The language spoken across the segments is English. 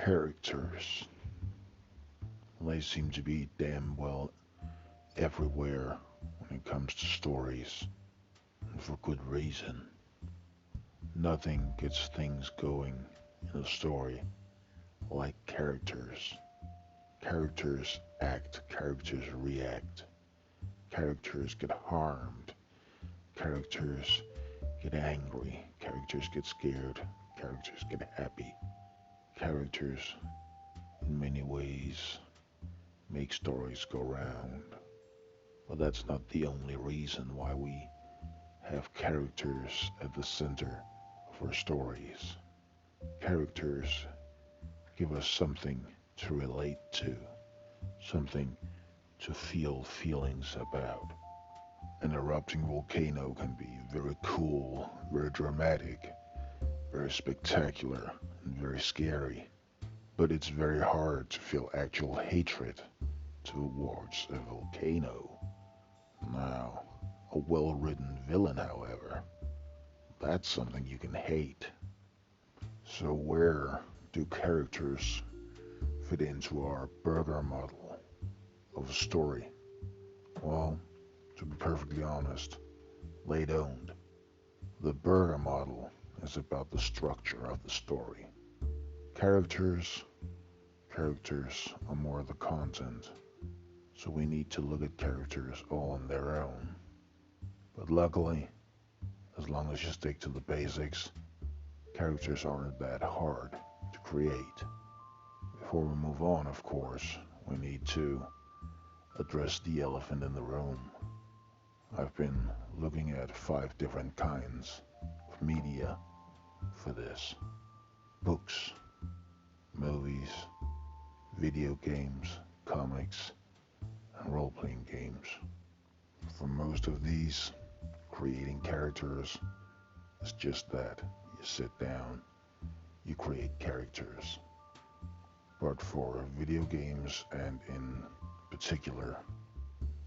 Characters. They seem to be damn well everywhere when it comes to stories, and for good reason. Nothing gets things going in a story like characters. Characters act, characters react, characters get harmed, characters get angry, characters get scared, characters get happy. Characters, in many ways, make stories go round. But that's not the only reason why we have characters at the center of our stories. Characters give us something to relate to, something to feel feelings about. An erupting volcano can be very cool, very dramatic, very spectacular, and very scary. But it's very hard to feel actual hatred towards a volcano. Now, a well-written villain, however, that's something you can hate. So where do characters fit into our burger model of a story? Well, to be perfectly honest, they don't. The burger model is about the structure of the story. Characters, characters are more the content, so we need to look at characters all on their own. But luckily, as long as you stick to the basics, characters aren't that hard to create. Before we move on, of course, we need to address the elephant in the room. I've been looking at 5 different kinds of media for this: books, movies, video games, comics, and role playing games. For most of these, creating characters is just that. You sit down, you create characters. But for video games, and in particular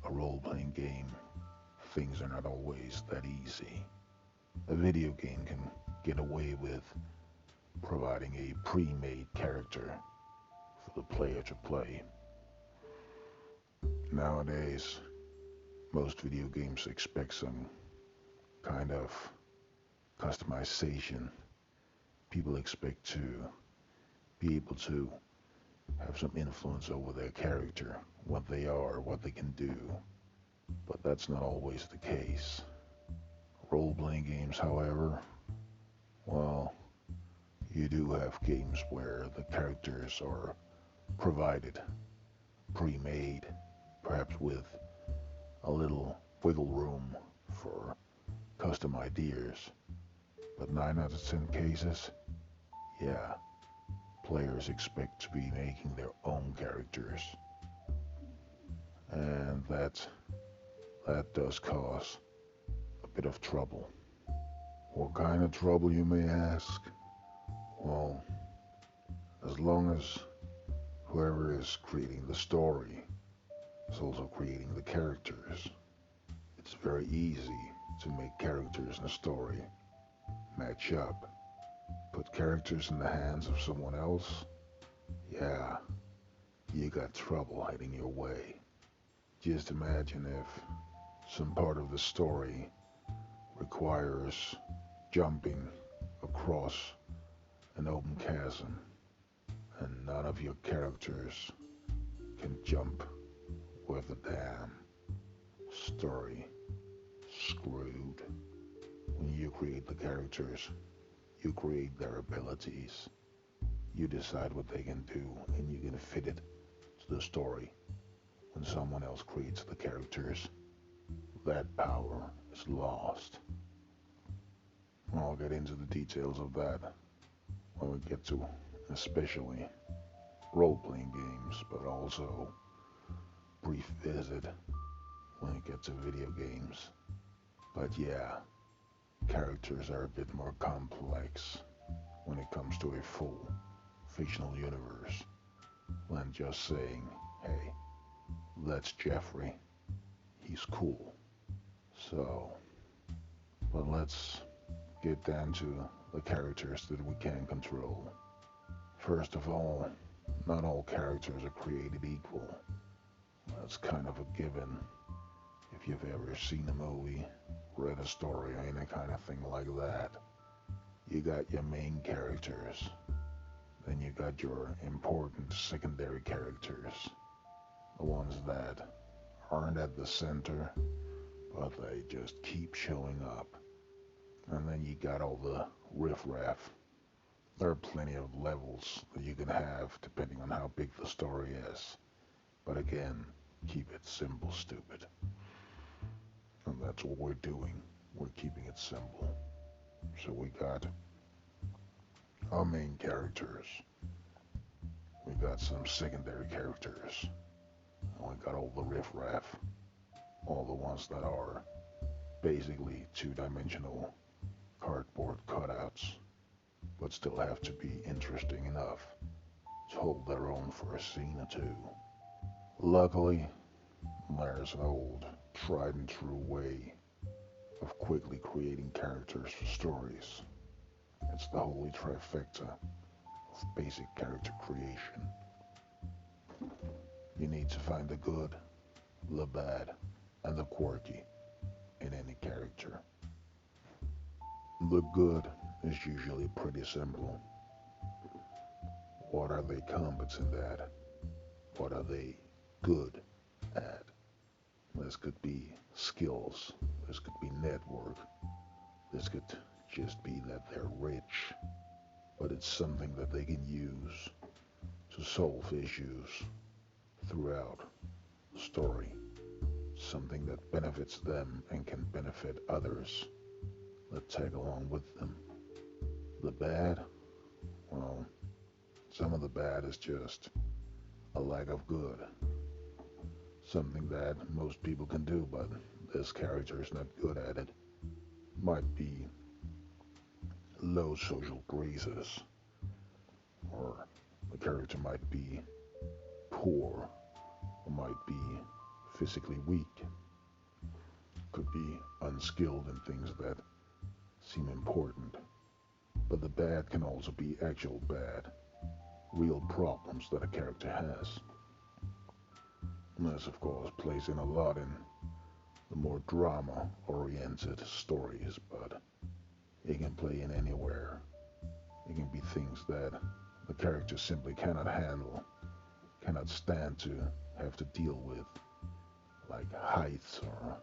a role playing game, things are not always that easy. A video game can get away with providing a pre made character for the player to play. Nowadays, most video games expect some kind of customization. People expect to be able to have some influence over their character, what they are, what they can do. But that's not always the case. Role playing games, however, well, you do have games where the characters are provided, pre made, perhaps with a little wiggle room for custom ideas. But 9 out of 10 cases, yeah, players expect to be making their own characters. And that does cause a bit of trouble. What kind of trouble, you may ask? Well, as long as whoever is creating the story is also creating the characters, it's very easy to make characters in a story match up. Put characters in the hands of someone else, yeah, you got trouble heading your way. Just imagine if some part of the story requires jumping across an open chasm and none of your characters can jump with the damn story. Screwed. When you create the characters, you create their abilities. You decide what they can do and you can fit it to the story. When someone else creates the characters, that power is lost. I'll get into the details of that when we get to especially role-playing games, but also brief visit when it gets to video games. But yeah, characters are a bit more complex when it comes to a full fictional universe than just saying, hey, that's Jeffrey, he's cool. So, but let's get down to the characters that we can control. First of all, not all characters are created equal. That's kind of a given. If you've ever seen a movie, read a story, or any kind of thing like that, you got your main characters, then you got your important secondary characters, the ones that aren't at the center, but they just keep showing up. And then you got all the riffraff. There are plenty of levels that you can have depending on how big the story is. But again, keep it simple, stupid. And that's what we're doing. We're keeping it simple. So we got our main characters. We got some secondary characters. And we got all the riffraff. All the ones that are basically two-dimensional cardboard cutouts, but still have to be interesting enough to hold their own for a scene or two. Luckily, there's an old, tried and true way of quickly creating characters for stories. It's the holy trifecta of basic character creation. You need to find the good, the bad, and the quirky in any character. The good is usually pretty simple. What are they competent at? What are they good at? This could be skills. This could be network. This could just be that they're rich. But it's something that they can use to solve issues throughout the story. Something that benefits them and can benefit others that tag along with them. The bad, well, some of the bad is just a lack of good. Something that most people can do, but this character is not good at it. Might be low social graces, or the character might be poor, or might be physically weak. Could be unskilled in things that seem important. But the bad can also be actual bad, real problems that a character has. And this, of course, plays in a lot in the more drama-oriented stories, but it can play in anywhere. It can be things that the character simply cannot handle, cannot stand to have to deal with, like heights or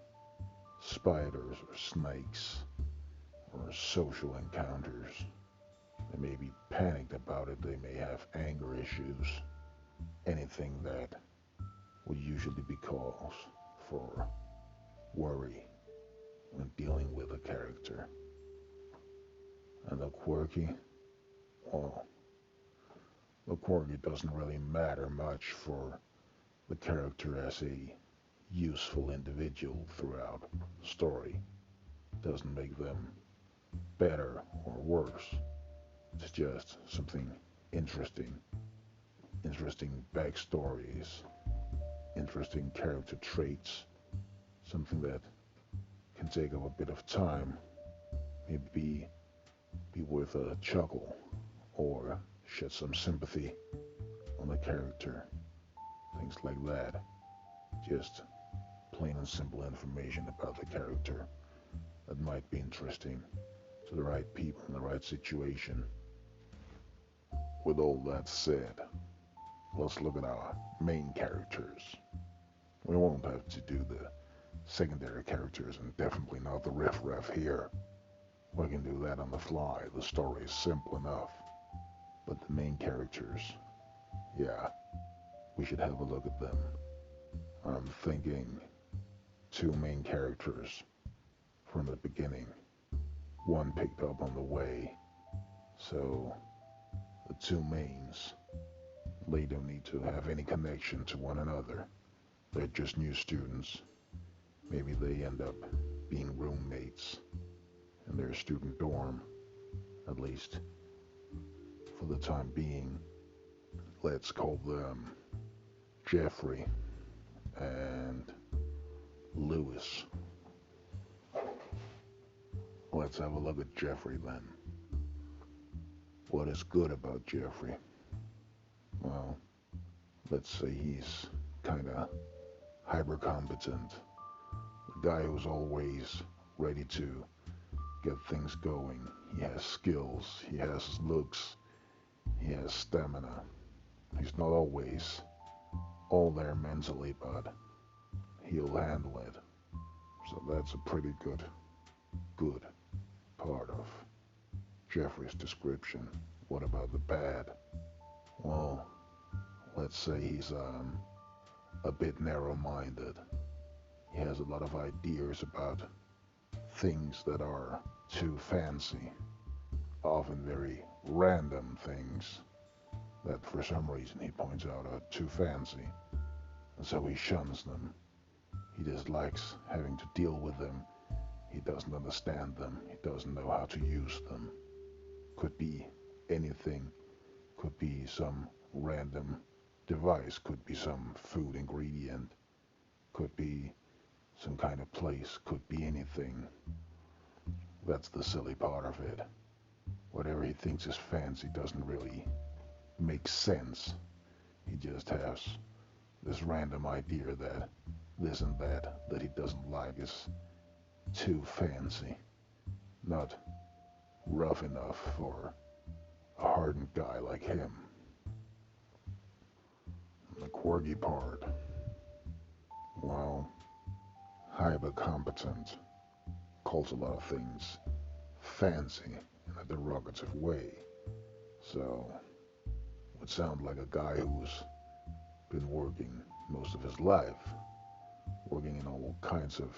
spiders or snakes or social encounters. They may be panicked about it, they may have anger issues, anything that would usually be cause for worry when dealing with a character. And the quirky, well, the quirky doesn't really matter much for the character as a useful individual throughout the story. It doesn't make them better or worse. It's just something interesting. Interesting backstories, interesting character traits, something that can take up a bit of time, maybe be worth a chuckle or shed some sympathy on the character, things like that. Just plain and simple information about the character that might be interesting to the right people in the right situation. With all that said, let's look at our main characters. We won't have to do the secondary characters and definitely not the riffraff here. We can do that on the fly. The story is simple enough. But the main characters, yeah, we should have a look at them. I'm thinking two main characters from the beginning. One picked up on the way. So the two mains, they don't need to have any connection to one another. They're just new students. Maybe they end up being roommates in their student dorm, at least for the time being. Let's call them Jeffrey and Lewis. Let's have a look at Jeffrey then. What is good about Jeffrey? Well, let's say he's kinda hyper competent. The guy who's always ready to get things going. He has skills, he has looks, he has stamina. He's not always all there mentally, but he'll handle it. So that's a pretty good part of Jeffrey's description. What about the bad? Well, let's say he's a bit narrow-minded. He has a lot of ideas about things that are too fancy, often very random things that for some reason he points out are too fancy, and so he shuns them. He dislikes having to deal with them. He doesn't understand them. He doesn't know how to use them. Could be anything. Could be some random device. Could be some food ingredient. Could be some kind of place. Could be anything. That's the silly part of it. Whatever he thinks is fancy doesn't really make sense. He just has this random idea that this and that he doesn't like is too fancy, not rough enough for a hardened guy like him. The quirky part, well, hyper competent, calls a lot of things fancy in a derogative way. So, would sound like a guy who's been working most of his life, working in all kinds of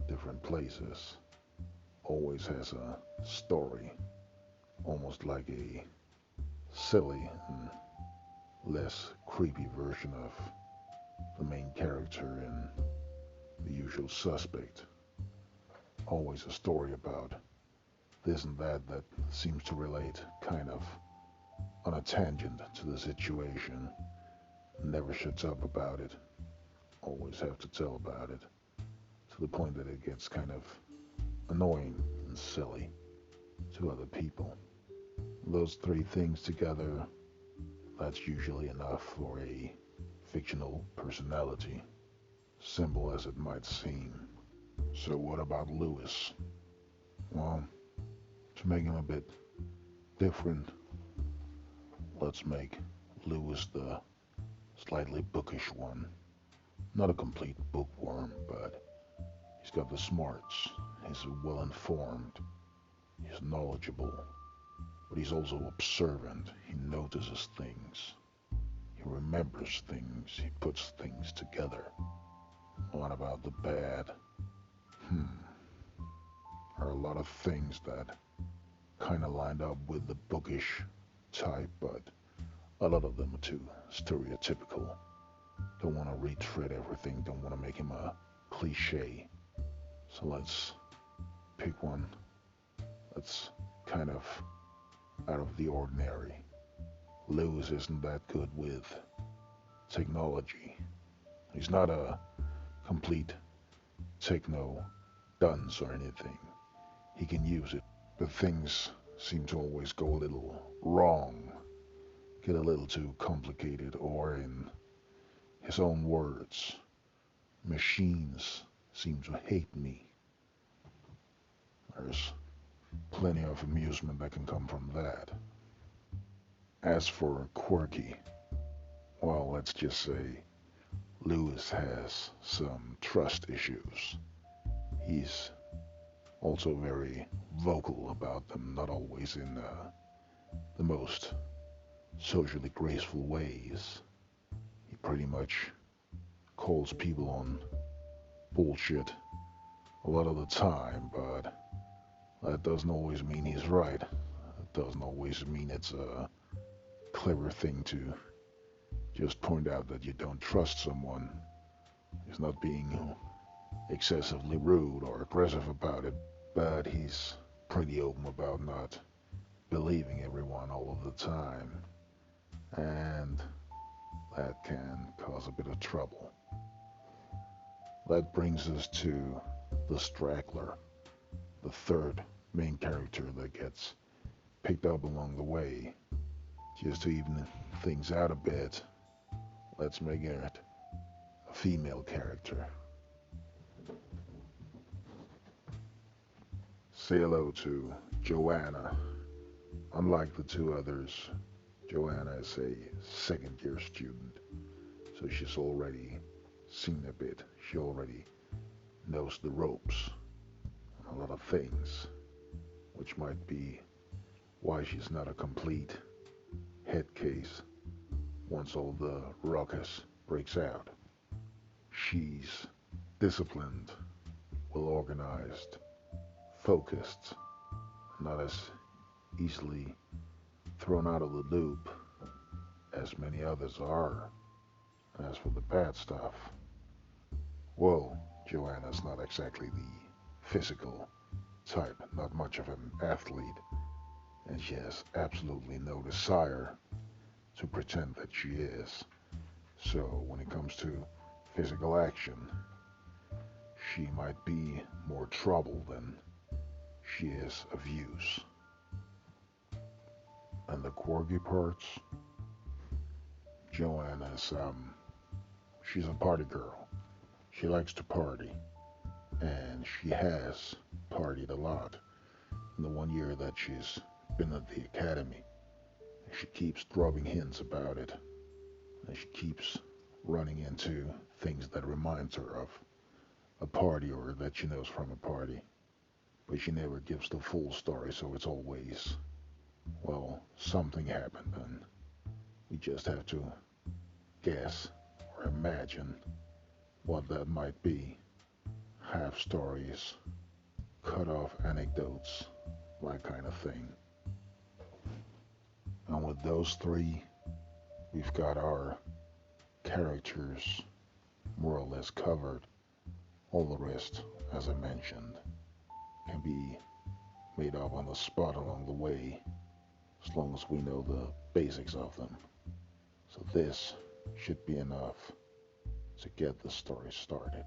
different places, always has a story, almost like a silly and less creepy version of the main character in The Usual Suspect. Always a story about this and that seems to relate kind of on a tangent to the situation. Never shuts up about it. Always have to tell about it. To the point that it gets kind of annoying and silly to other people. Those three things together, that's usually enough for a fictional personality, simple as it might seem. So what about Lewis? Well, to make him a bit different, let's make Lewis the slightly bookish one. Not a complete bookworm, but he's got the smarts. He's well informed. He's knowledgeable. But he's also observant. He notices things. He remembers things. He puts things together. What about the bad? There are a lot of things that kind of lined up with the bookish type, but a lot of them are too stereotypical. Don't want to retread everything. Don't want to make him a cliche. So let's pick one that's kind of out of the ordinary. Lewis isn't that good with technology. He's not a complete techno dunce or anything. He can use it, but things seem to always go a little wrong, get a little too complicated, or in his own words, machines seem to hate me. There's plenty of amusement that can come from that. As for quirky, well, let's just say Lewis has some trust issues. He's also very vocal about them, not always in the most socially graceful ways. He pretty much calls people on bullshit a lot of the time, but that doesn't always mean he's right. It doesn't always mean it's a clever thing to just point out that you don't trust someone. He's not being excessively rude or aggressive about it, but he's pretty open about not believing everyone all of the time. And that can cause a bit of trouble. That brings us to the straggler, the third main character that gets picked up along the way. Just to even things out a bit, let's make it a female character. Say hello to Joanna. Unlike the two others, Joanna is a second year student, so she's already seen a bit. She already knows the ropes on a lot of things, which might be why she's not a complete head case once all the ruckus breaks out. She's disciplined, well organized, focused, not as easily thrown out of the loop as many others are. As for the bad stuff, well, Joanna's not exactly the physical type, not much of an athlete, and she has absolutely no desire to pretend that she is. So when it comes to physical action, she might be more trouble than she is of use. And the quirky parts, Joanna's she's a party girl. She likes to party, and she has partied a lot. In the 1 year that she's been at the academy, she keeps dropping hints about it, and she keeps running into things that reminds her of a party or that she knows from a party. But she never gives the full story, so it's always, well, something happened, and we just have to guess or imagine what that might be. Half stories, cut off anecdotes, that kind of thing. And with those three, we've got our characters more or less covered. All the rest, as I mentioned, can be made up on the spot along the way, as long as we know the basics of them. So this should be enough to get the story started.